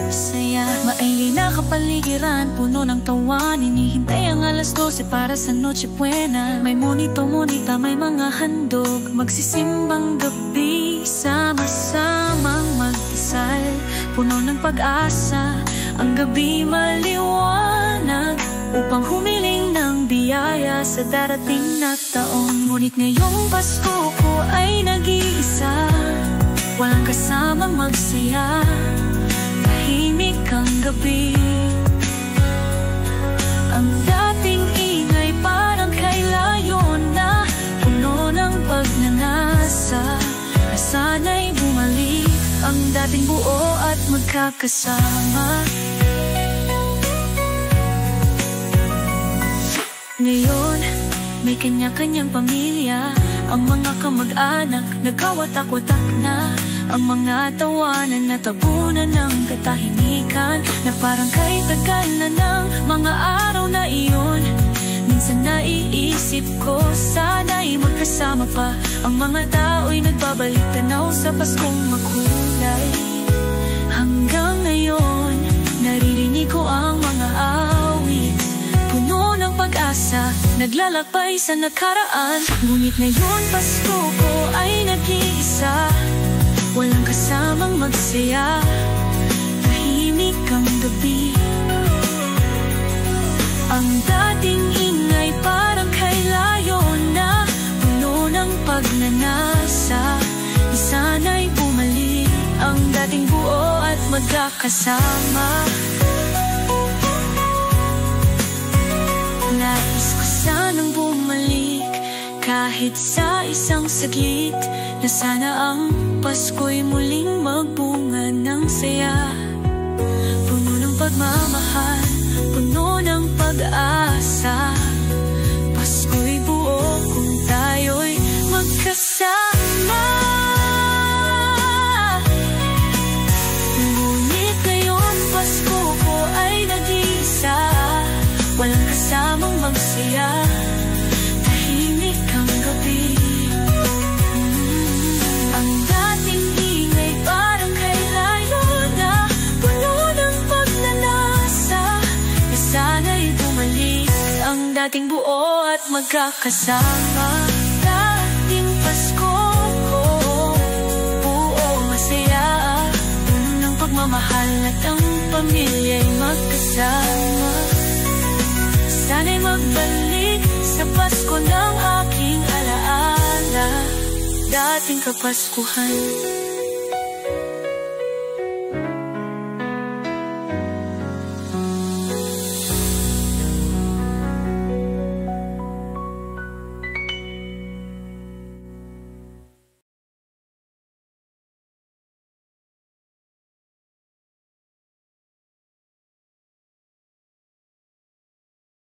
saya. Maingay na kapaligiran, puno ng tawa. Hinihintay ang alas 12 para sa Noche Buena. May monita, may mga handog. Magsisimbang gabi, sama-samang magdasal. Puno ng pag-asa, ang gabi maliwanag, upang humiling ng biyaya sa darating na taon. Ngunit ngayong Pasko ko ay nag-iisa, walang kasamang magsaya, tahimik ang gabi. Ang dating ingay parang kay layo na, puno ng pagnanasa, na sana'y bumalik ang dating buo at magkakasama. Ngayon, may kanya-kanyang pamilya, ang mga kamag-anak nagkawatak-watak na. Ang mga tawanan na tabunan ng katahimikan, na parang kay tagal na ng mga araw na iyon. Minsan naiisip ko, sana'y magkasama pa. Ang mga tao'y nagbabalik tanaw sa Paskong makulay. Hanggang ngayon, naririnig ko ang mga awit, puno ng pag-asa, naglalakbay sa nakaraan. Ngunit ngayon Pasko ko ay nag-iisa, walang kasamang magsaya, tahimik ang gabi. Ang dating ingay parang kay layo na, puno ng pagnanasa, di sana'y bumalik ang dating buo at magkakasama. Nais ko sanang bumalik, kahit sa isang saglit, na sana ang Pasko'y muling magbunga ng saya. Puno ng pagmamahal, puno ng pag-asa, Pasko'y buo kung tayo'y magkasama. Ngunit ngayon Pasko ko ay nag-iisa, walang kasamang magsaya, tahimik ang gabi. Ang dating ingay parang kay layo na, puno ng pagnanasa, na sana'y bumalik ang dating buo at magkakasama. Dating Pasko ko, buo masaya, puno ng pagmamahal at ang pamilya'y magkasama. Sana'y magbalik sa Pasko ng aking alaala, dating Kapaskuhan.